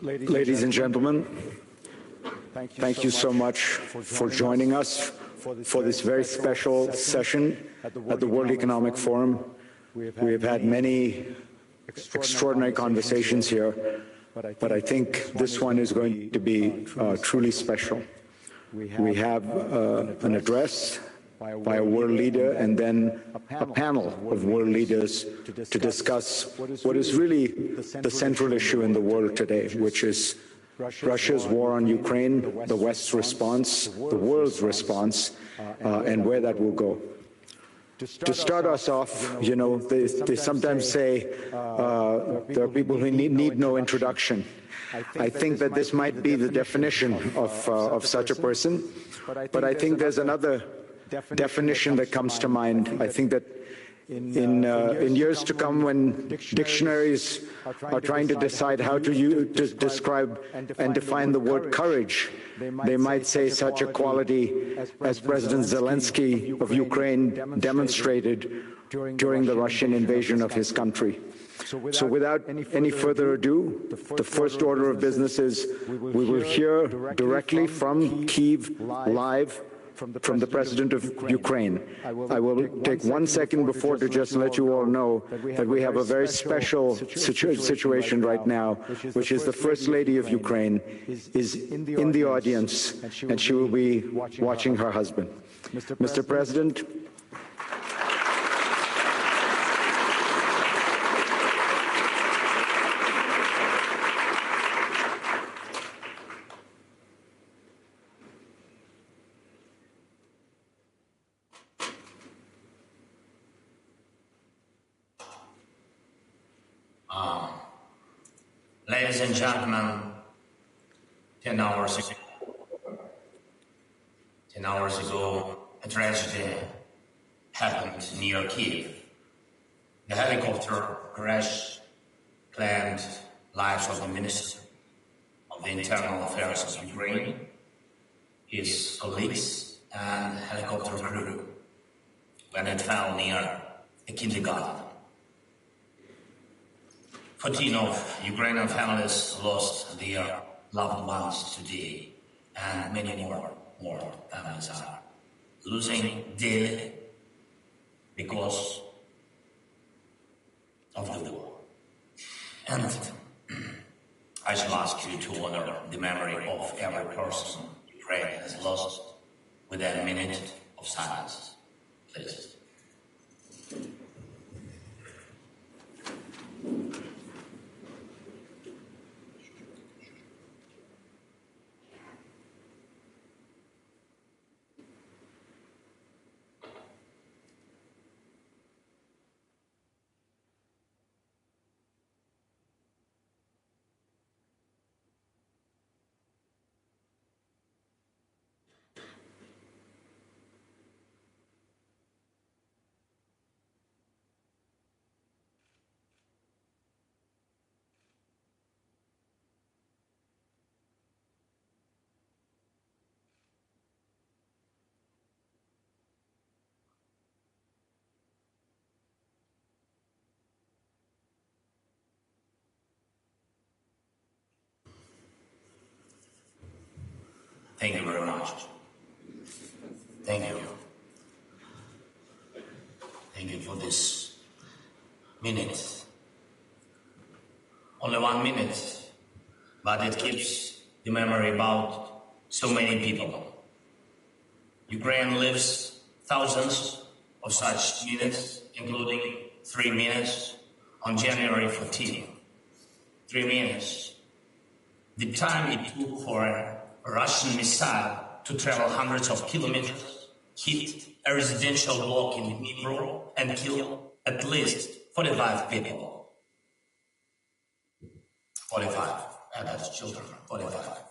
Ladies and gentlemen, thank you so much for joining us for this very special session at the World Economic Forum. We have had many extraordinary conversations here, but I think this one is going to be truly special. We have an address by a world leader and then a panel of world leaders to discuss what is really the central issue in the world today, which is Russia's war on Ukraine, the West's response, the world's response, and where that will go. To start us off, you know, they sometimes say there are people who need no introduction. I think that this might be the definition of such a person, but I think there's another definition that comes to mind. I think that in years to come, when dictionaries are trying to decide how to describe and define the word courage, they might say such a quality as President Zelenskyy of Ukraine demonstrated during the Russian invasion of his country. So without any further ado, the first order of business is we will hear directly from Kyiv live from the President of Ukraine. I will take 1 second before to just let you all know that we have a very special situation right now, which is the First Lady of Ukraine is in the audience, and she will be watching her husband. Mr. President, ladies and gentlemen, 10 hours ago, a tragedy happened near Kyiv. The helicopter crash claimed lives of the Minister of the Internal Affairs of Ukraine, his colleagues, and helicopter crew when it fell near a kindergarten. 14 of Ukrainian families lost their loved ones today, and many more families are losing daily because of the war. And I shall ask you to honor the memory of every person Ukraine has lost with a minute of silence, please. Thank you very much. Thank you. Thank you for this minute. Only 1 minute, but it keeps the memory about so many people. Ukraine lives thousands of such minutes, including 3 minutes on January 14th. 3 minutes. The time it took for a Russian missile to travel hundreds of kilometers, hit a residential block in Dnipro and kill at least 45 people. 45, and that's children, 45.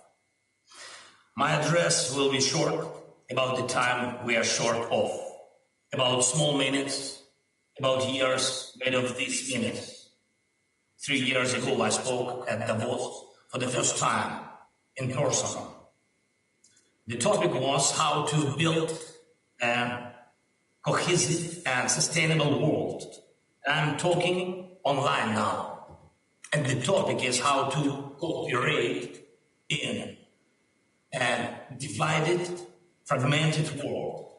My address will be short, about the time we are short of, about small minutes, about years made of these minutes. 3 years ago I spoke at Davos for the first time in person. The topic was how to build a cohesive and sustainable world. I'm talking online now. And the topic is how to cooperate in a divided, fragmented world.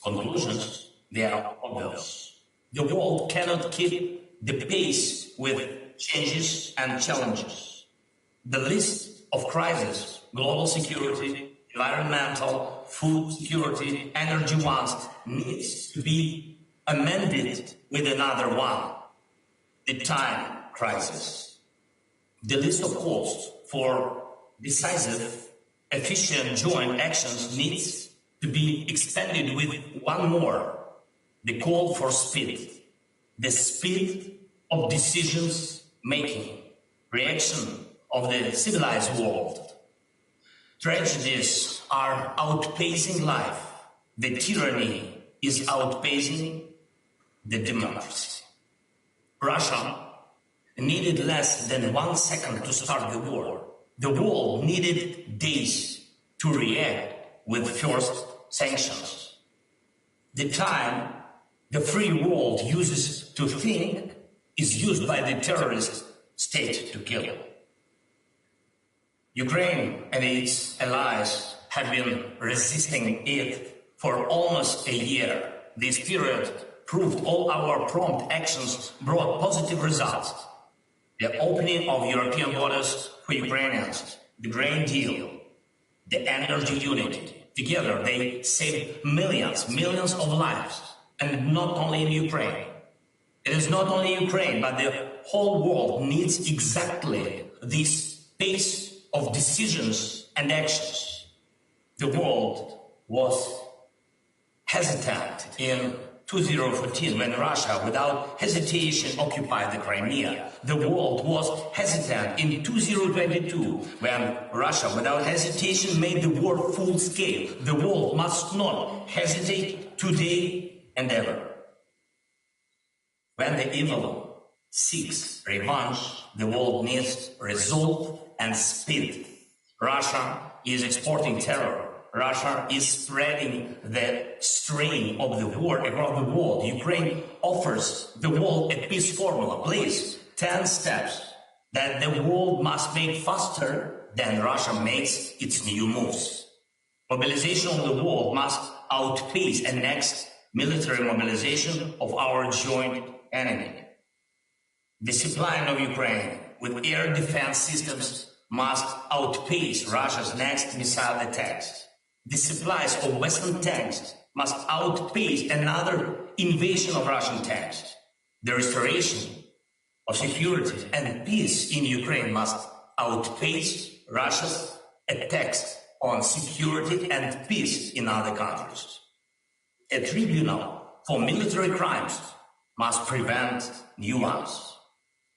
Conclusions, they are obvious. The world cannot keep the pace with changes and challenges. The list of crises, global security, environmental, food security, energy ones, needs to be amended with another one, the time crisis. The list of calls for decisive, efficient joint actions needs to be expanded with one more, the call for speed, the speed of decisions making, reaction of the civilized world. Tragedies are outpacing life. The tyranny is outpacing the democracy. Russia needed less than 1 second to start the war. The world needed days to react with first sanctions. The time the free world uses to think is used by the terrorist state to kill. Ukraine and its allies have been resisting it for almost a year. This period proved all our prompt actions brought positive results. The opening of European borders for Ukrainians, the grain deal, the energy unity. Together they saved millions of lives. And not only in Ukraine. It is not only Ukraine, but the whole world needs exactly this pace of decisions and actions. The world was hesitant in 2014 when Russia, without hesitation, occupied the Crimea. The world was hesitant in 2022 when Russia, without hesitation, made the war full scale. The world must not hesitate today and ever. When the evil seeks revenge, the world needs resolve and speed. Russia is exporting terror. Russia is spreading the strain of the war across the world. Ukraine offers the world a peace formula. Please, 10 steps that the world must make faster than Russia makes its new moves. Mobilization of the world must outpace a next military mobilization of our joint enemy. Discipline of Ukraine with air defense systems must outpace Russia's next missile attacks. The supplies of Western tanks must outpace another invasion of Russian tanks. The restoration of security and peace in Ukraine must outpace Russia's attacks on security and peace in other countries. A tribunal for military crimes must prevent new ones.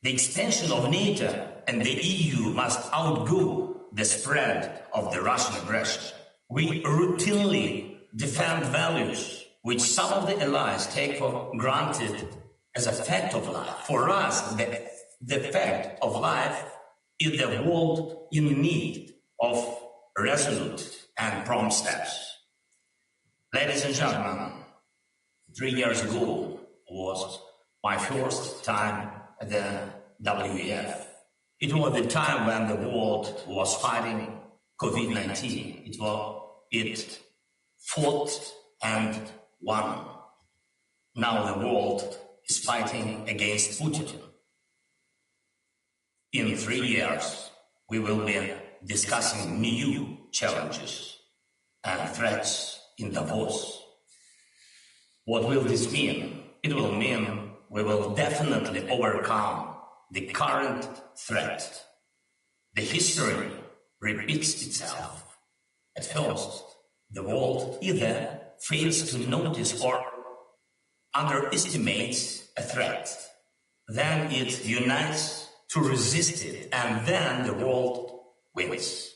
The extension of NATO and the EU must outgo the spread of the Russian aggression. We routinely defend values which some of the allies take for granted as a fact of life. For us, the fact of life is the world in need of resolute and prompt steps. Ladies and gentlemen, 3 years ago was my first time at the WEF. It was the time when the world was fighting COVID-19. It fought and won. Now the world is fighting against Putin. In 3 years, we will be discussing new challenges and threats in Davos. What will this mean? It will mean we will definitely overcome the current threat. The history repeats itself. At first, the world either fails to notice or underestimates a threat. Then it unites to resist it, and then the world wins.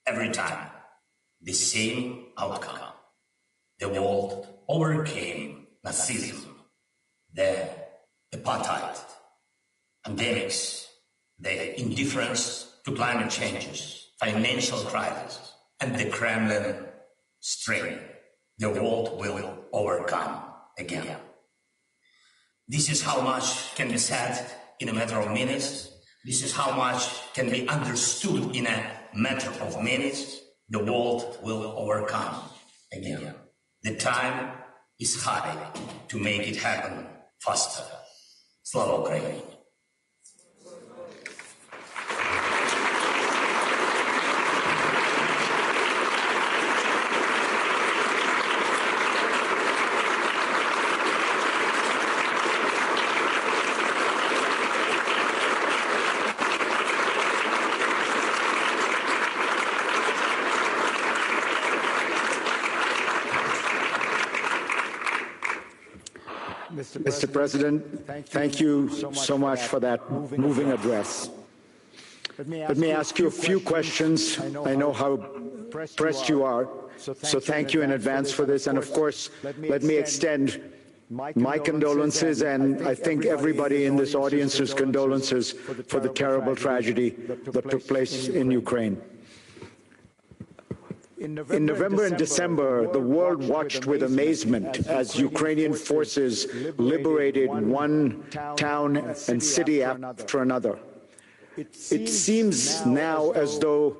Every time, the same outcome. The world overcame Nazism, the apartheid, pandemics, the indifference to climate changes, financial crisis, and the Kremlin strain. The world will overcome again. This is how much can be said in a matter of minutes. This is how much can be understood in a matter of minutes. The world will overcome again. The time is high to make it happen faster. Slava Ukraini! Mr. President, thank you so much for that moving address. Let me ask you a few questions. I know how pressed you are, so thank you in advance for this. And of course, let me extend my condolences, and I think everybody in this audience's condolences for the terrible tragedy that took place in Ukraine. In November and December, the world watched with amazement as Ukrainian forces liberated one town and city after another. It seems now as though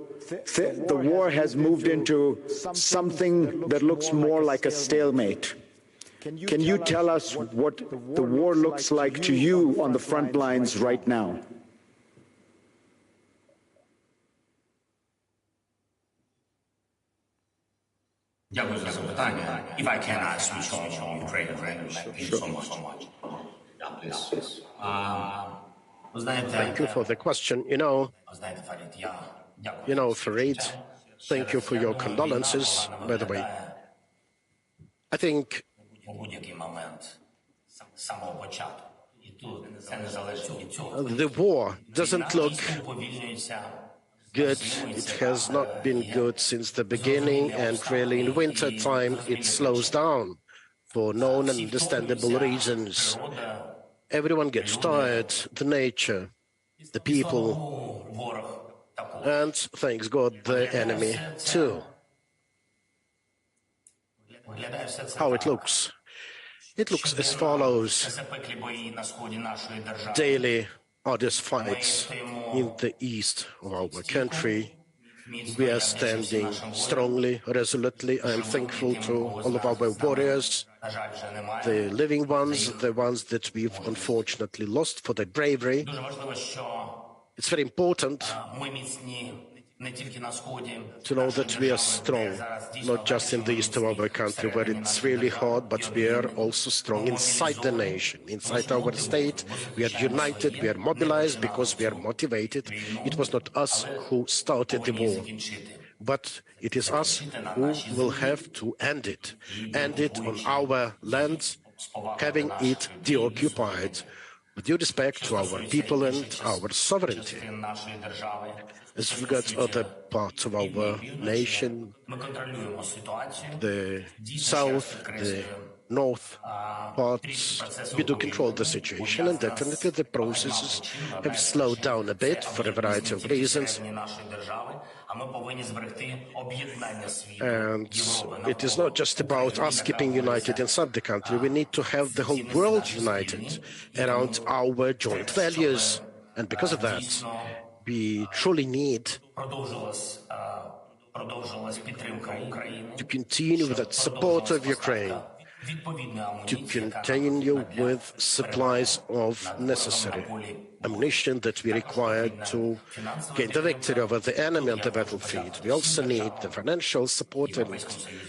the war has moved into something that looks more like a stalemate. Can you tell us what the war looks like to you on the front lines right now? If I can, I switch on Ukrainian language. Thank you so much. Yeah, please. Thank you for the question. Farid, thank you for your condolences, by the way. I think the war doesn't look good. It has not been good since the beginning, and really in winter time it slows down for known and understandable reasons. Everyone gets tired, the nature, the people, and thanks God the enemy too. How it looks? It looks as follows. Daily arduous fights in the east of our country. We are standing strongly, resolutely. I am thankful to all of our warriors, the living ones, the ones that we've unfortunately lost for their bravery. It's very important to know that we are strong, not just in the east of our country where it's really hard, but we are also strong inside the nation, inside our state. We are united, we are mobilized because we are motivated. It was not us who started the war, but it is us who will have to end it on our lands, having it deoccupied, with due respect to our people and our sovereignty. As regards other parts of our nation, the south, the north parts, we do control the situation, and definitely the processes have slowed down a bit for a variety of reasons. And it is not just about us keeping united inside the country. We need to have the whole world united around our joint values. And because of that, we truly need to continue with that support of Ukraine, to continue with supplies of necessary ammunition that we require to gain the victory over the enemy on the battlefield. We also need the financial support, and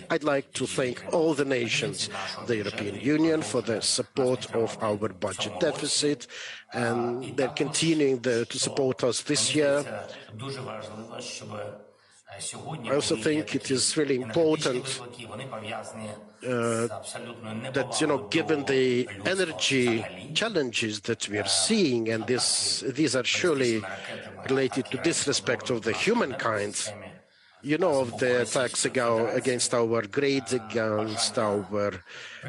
I'd like to thank all the nations, the European Union, for the support of our budget deficit, and they're continuing to support us this year. I also think it is really important that, given the energy challenges that we are seeing, and these are surely related to disrespect of the humankind, of the attacks against our grid, against our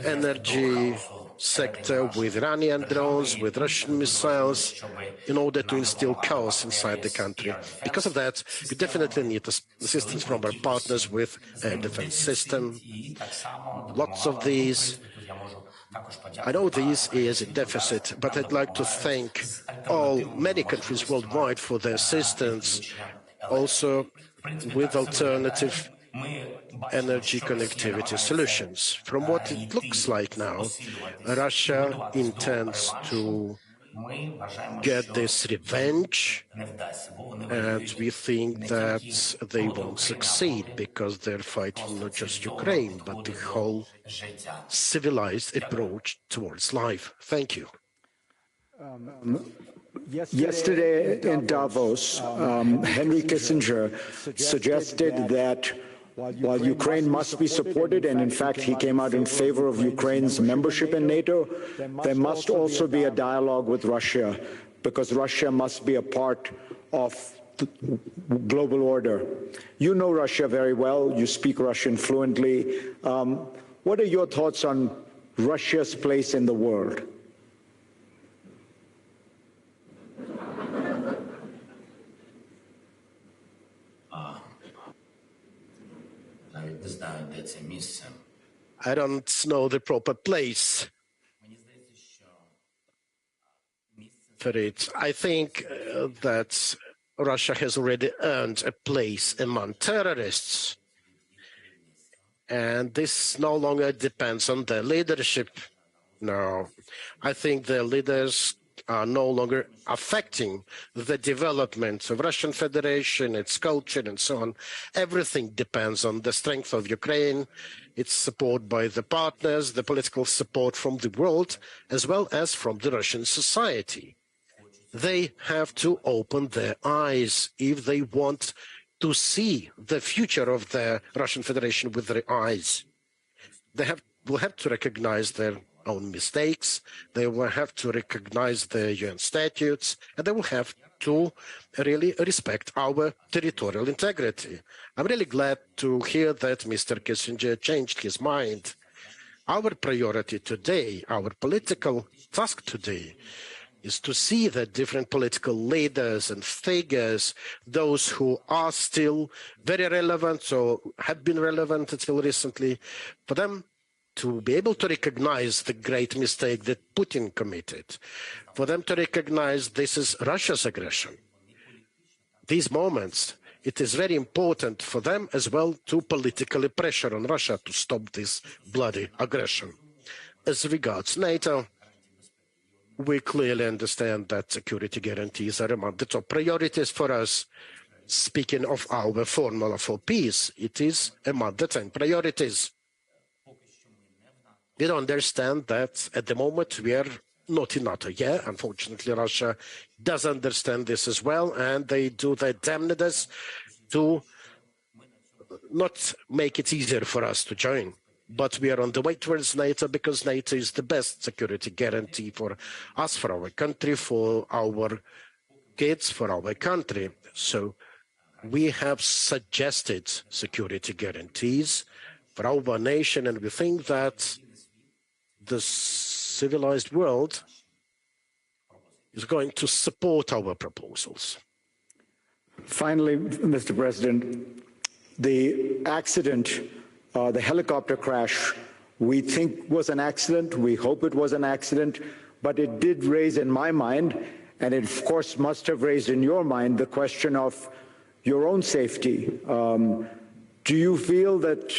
energy sector, with Iranian drones, with Russian missiles, in order to instill chaos inside the country. Because of that, we definitely need assistance from our partners with a defense system. Lots of these. I know this is a deficit, but I'd like to thank many countries worldwide for their assistance, also with alternative energy connectivity solutions. From what it looks like now, Russia intends to get this revenge, and we think that they won't succeed because they're fighting not just Ukraine, but the whole civilized approach towards life. Thank you. Yesterday in Davos, Henry Kissinger suggested that while Ukraine must be supported, and in fact he came out in favor of Ukraine's membership in NATO, there must also be a dialogue with Russia, because Russia must be a part of the global order. You know Russia very well. You speak Russian fluently. What are your thoughts on Russia's place in the world? I don't know the proper place for it. I think that Russia has already earned a place among terrorists, and this no longer depends on their leadership. No, I think their leaders are no longer affecting the development of Russian Federation, its culture, and so on. Everything depends on the strength of Ukraine, its support by the partners, the political support from the world, as well as from the Russian society. They have to open their eyes if they want to see the future of the Russian Federation with their eyes. They will have to recognize their own mistakes, they will have to recognize the UN statutes, and they will have to really respect our territorial integrity. I'm really glad to hear that Mr. Kissinger changed his mind. Our priority today, our political task today, is to see that different political leaders and figures, those who are still very relevant or have been relevant until recently, for them to be able to recognize the great mistake that Putin committed, for them to recognize this is Russia's aggression. These moments, it is very important for them as well to politically pressure on Russia to stop this bloody aggression. As regards NATO, we clearly understand that security guarantees are among the top priorities for us. Speaking of our formula for peace, it is among the 10 priorities. We don't understand that at the moment we are not in NATO yet. Unfortunately, Russia does understand this as well, and they do their damnedest to not make it easier for us to join. But we are on the way towards NATO because NATO is the best security guarantee for us, for our country, for our kids, for our country. So we have suggested security guarantees for our nation, and we think that the civilized world is going to support our proposals. Finally, Mr. President, the accident, the helicopter crash, we think was an accident. We hope it was an accident, but it did raise in my mind, and it of course must have raised in your mind, the question of your own safety. Do you feel that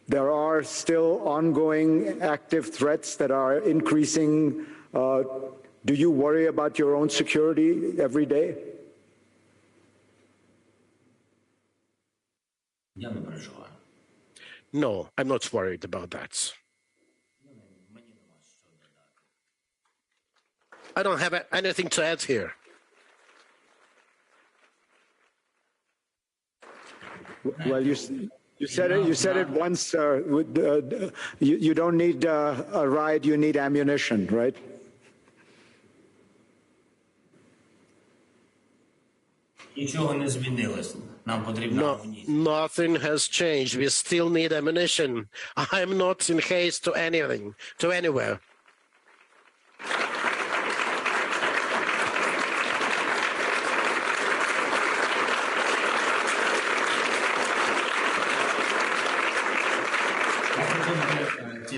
there are still ongoing active threats that are increasing? Do you worry about your own security every day? No, I'm not worried about that. I don't have anything to add here. Well, you said it once. You don't need a ride; you need ammunition, right? No, nothing has changed. We still need ammunition. I'm not in haste to anything, to anywhere.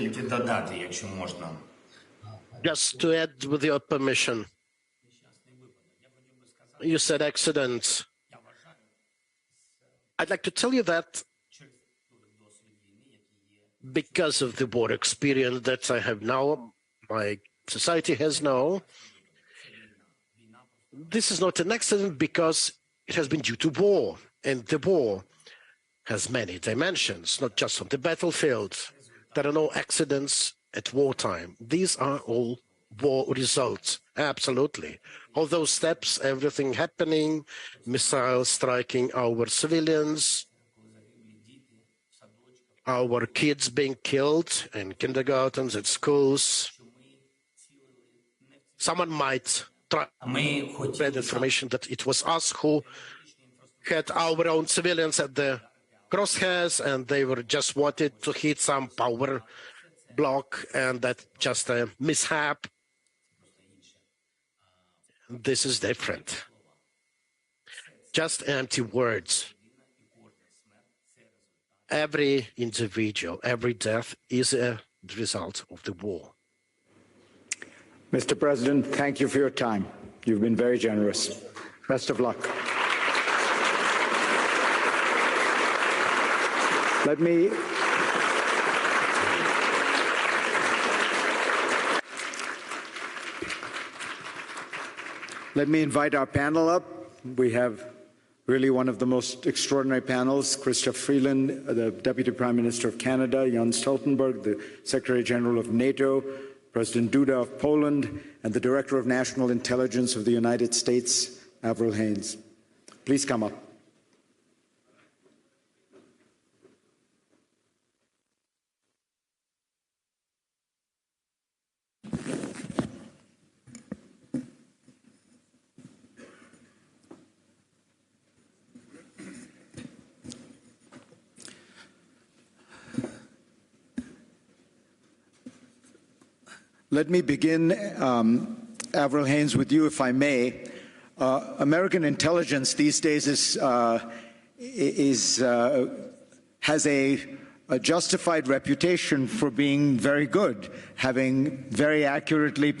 тільки додати, якщо можна. Just to add, with your permission, you said accident. I'd like to tell you that because of the war experience that I have now, my society has now, this is not an accident because it has been due to war, and the war has many dimensions, not just on the battlefield. There are no accidents at wartime. These are all war results, absolutely. All those steps, everything happening, missiles striking our civilians, our kids being killed in kindergartens, at schools. Someone might try to spread information that it was us who had our own civilians at the crosshairs and they were just wanted to hit some power block and that's just a mishap. This is different. Just empty words. Every individual, every death is a result of the war. Mr. President, thank you for your time. You've been very generous. Best of luck. Let me invite our panel up. We have really one of the most extraordinary panels. Chrystia Freeland, the Deputy Prime Minister of Canada, Jens Stoltenberg, the Secretary General of NATO, President Duda of Poland, and the Director of National Intelligence of the United States, Avril Haines. Please come up. Let me begin, Avril Haines, with you, if I may. American intelligence these days has a justified reputation for being very good, having very accurately